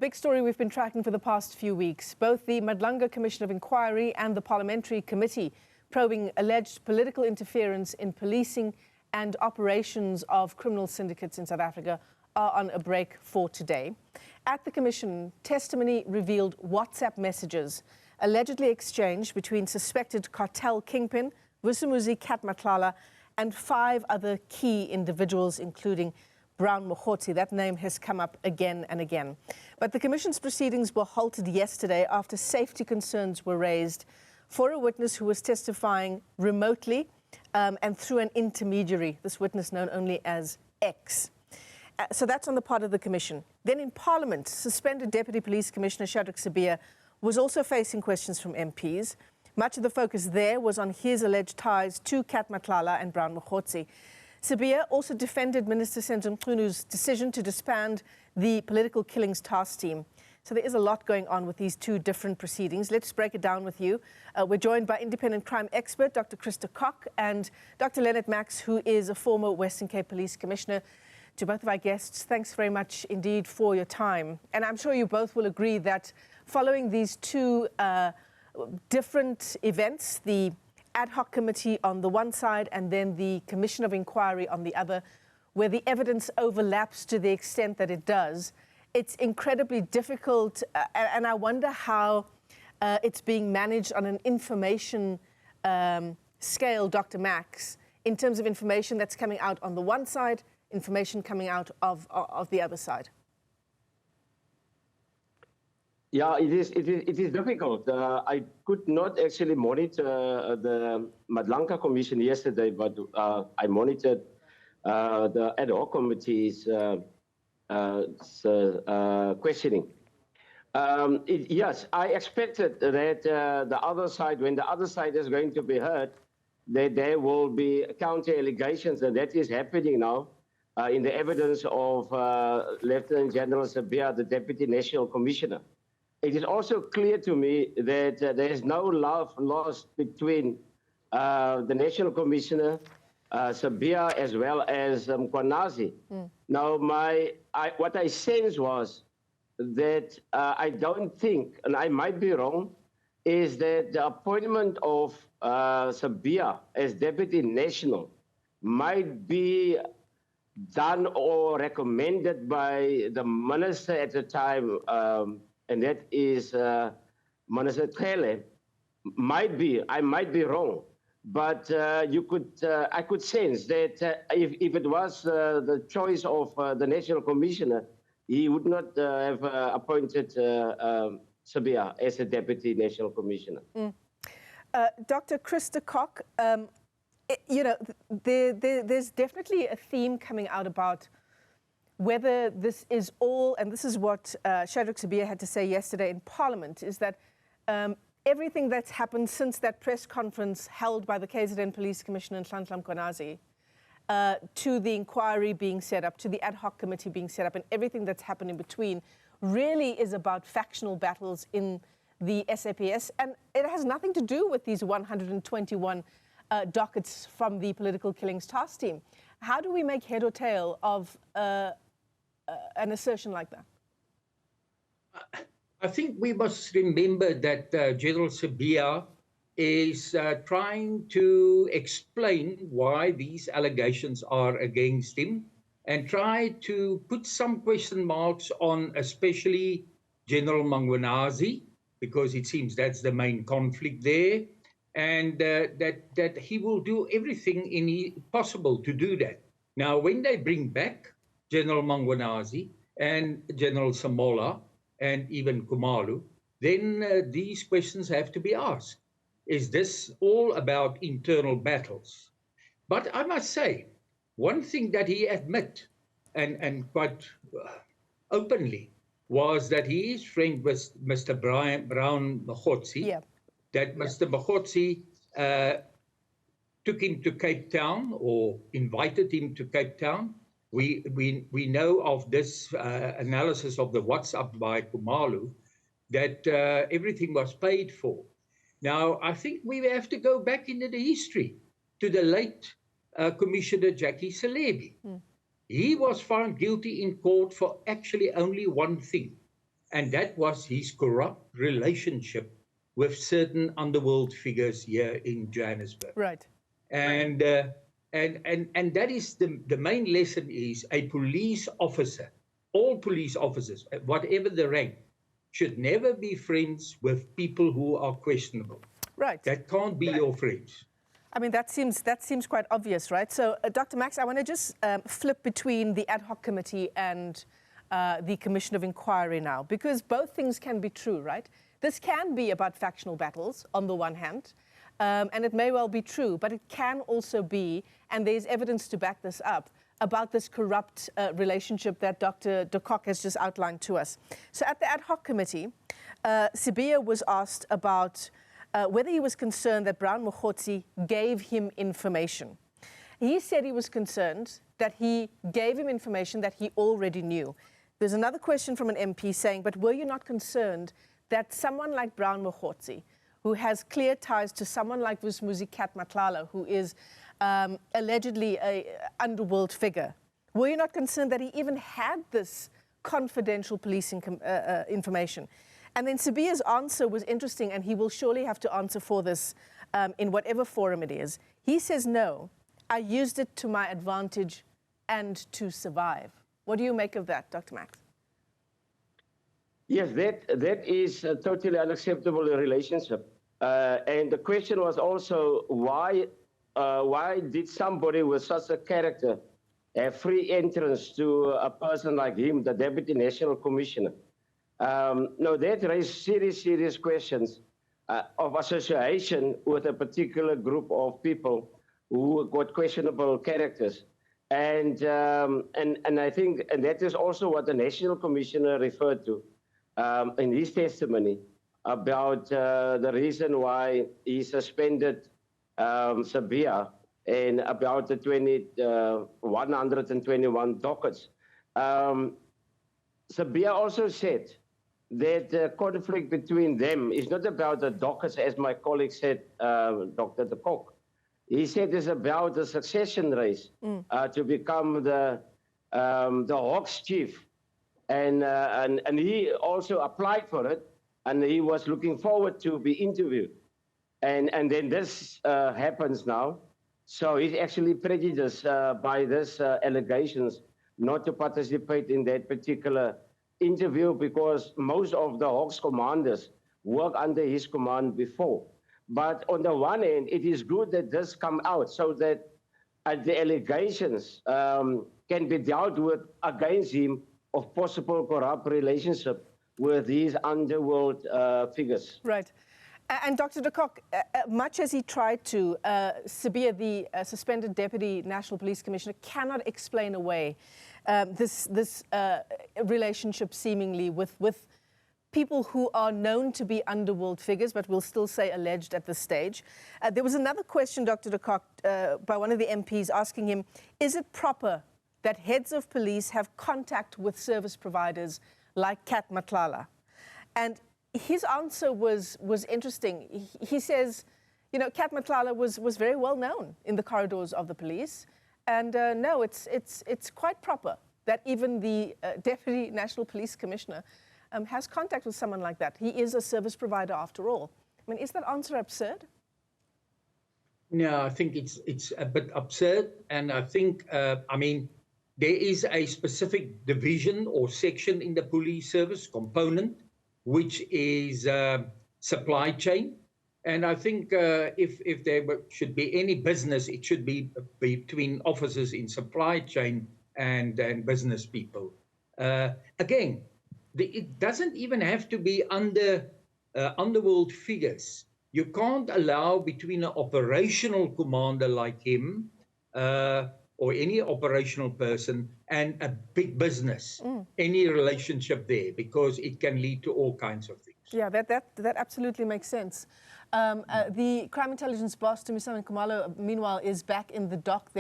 Big story we've been tracking for the past few weeks. Both the Madlanga Commission of Inquiry and the Parliamentary Committee probing alleged political interference in policing and operations of criminal syndicates in South Africa are on a break for today. At the Commission, testimony revealed WhatsApp messages allegedly exchanged between suspected cartel kingpin Vusumuzi Cat Matlala and 5 other key individuals, including Brown Mogotsi. That name has come up again and again. But the Commission's proceedings were halted yesterday after safety concerns were raised for a witness who was testifying remotely and through an intermediary, this witness known only as X. So that's on the part of the Commission. Then in Parliament, suspended Deputy Police Commissioner Sabia was also facing questions from MPs. Much of the focus there was on his alleged ties to Cat Matlala and Brown Mogotsi. Sabia also defended Minister Senzo Mchunu's decision to disband the political killings task team. So there is a lot going on with these 2 different proceedings. Let's break it down with you. We're joined by independent crime expert Dr. Krista Koch and Dr. Leonard Max, who is a former Western Cape Police Commissioner. To both of our guests, thanks very much indeed for your time. And I'm sure you both will agree that following these 2 different events, the ad hoc committee on the one side and then the Commission of Inquiry on the other, where the evidence overlaps to the extent that it does, it's incredibly difficult, and I wonder how it's being managed on an information scale, Dr. Max, in terms of information that's coming out on the one side, information coming out of the other side. Yeah, it is difficult. I could not actually monitor the Madlanga Commission yesterday, but I monitored the ad hoc committee's questioning. Yes, I expected that the other side, when the other side is going to be heard, that there will be counter allegations, and that is happening now in the evidence of Lieutenant General Sabia, the Deputy National Commissioner. It is also clear to me that there is no love lost between the National Commissioner, Sabia, as well as Mkwanazi. Now, what I sense was that I don't think, and I might be wrong, is that the appointment of Sabia as Deputy National might be done or recommended by the minister at the time, and that is Minister Tele. I might be wrong, but I could sense that if it was the choice of the National Commissioner, he would not have appointed Sabia as a Deputy National Commissioner. Dr. Krista Koch, you know, there's definitely a theme coming out about whether this is all, and this is what Sabia had to say yesterday in Parliament, is that everything that's happened since that press conference held by the KZN Police Commissioner Nhlanhla Mkhwanazi, to the inquiry being set up, to the ad hoc committee being set up, and everything that's happened in between, really is about factional battles in the SAPS, and it has nothing to do with these 121 dockets from the political killings task team. How do we make head or tail of an assertion like that? I think we must remember that General Sabia is trying to explain why these allegations are against him and try to put some question marks on especially General Mangwanazi, because it seems that's the main conflict there, and that he will do everything possible to do that. Now, when they bring back General Mangwanazi and General Samola and even Kumalu, then these questions have to be asked. Is this all about internal battles? But I must say, one thing that he admit, and quite openly, was that he is friend with Mr. Brown Mogotsi, that Mr. Mogotsi took him to Cape Town or invited him to Cape Town. We know of this analysis of the WhatsApp by Kumalu that everything was paid for. Now, I think we have to go back into the history to the late Commissioner Jackie Selebi. He was found guilty in court for actually only one thing, and that was his corrupt relationship with certain underworld figures here in Johannesburg. Right. And that is the main lesson is a police officer, all police officers, whatever the rank, should never be friends with people who are questionable. Right. That can't be your friends. I mean, that seems quite obvious, right? So, Dr. Max, I want to just flip between the ad hoc committee and the Commission of Inquiry now, because both things can be true, right? This can be about factional battles on the one hand, and it may well be true, but it can also be, and there's evidence to back this up, about this corrupt relationship that Dr. de Kock has just outlined to us. So at the ad hoc committee, Sabia was asked about whether he was concerned that Brown Mogotsi gave him information. He said he was concerned that he gave him information that he already knew. There's another question from an MP saying, but were you not concerned that someone like Brown Mogotsi, who has clear ties to someone like Vusmuzi Cat Matlala, who is allegedly an underworld figure, were you not concerned that he even had this confidential policing information? And then Sabia's answer was interesting, and he will surely have to answer for this in whatever forum it is. He says, no, I used it to my advantage and to survive. What do you make of that, Dr. Max? Yes, that is a totally unacceptable relationship. And the question was also, why did somebody with such a character have free entrance to a person like him, the Deputy National Commissioner? No, that raised serious questions of association with a particular group of people who got questionable characters. And I think, and that is also what the National Commissioner referred to in his testimony about the reason why he suspended Sabia and about the 121 dockets. Sabia also said that the conflict between them is not about the dockets, as my colleague said, Dr. de Kock. He said it's about the succession race to become the Hawks chief. And he also applied for it, and he was looking forward to be interviewed. And then this happens now. So he's actually prejudiced by this allegations not to participate in that particular interview, because most of the Hawks commanders work under his command before. But on the one hand, it is good that this come out so that the allegations can be dealt with against him of possible corrupt relationship with these underworld figures. Right. And Dr. de Kock, much as he tried to, Sabia, the suspended Deputy National Police Commissioner, cannot explain away this relationship seemingly with people who are known to be underworld figures, but we'll still say alleged at this stage. There was another question, Dr. de Kock, by one of the MPs asking him, is it proper that heads of police have contact with service providers like Cat Matlala? And his answer was interesting. He says, you know, Cat Matlala was very well known in the corridors of the police. And no, it's quite proper that even the Deputy National Police Commissioner has contact with someone like that. He is a service provider after all. I mean, is that answer absurd? No, I think it's a bit absurd. And I think, I mean, there is a specific division or section in the police service component, which is supply chain. And I think if there should be any business, it should be between officers in supply chain and business people. Again, it doesn't even have to be under underworld figures. You can't allow between an operational commander like him or any operational person and a big business, any relationship there, because it can lead to all kinds of things. Yeah, that absolutely makes sense. The crime intelligence boss, Tumisani Khumalo, meanwhile, is back in the dock there.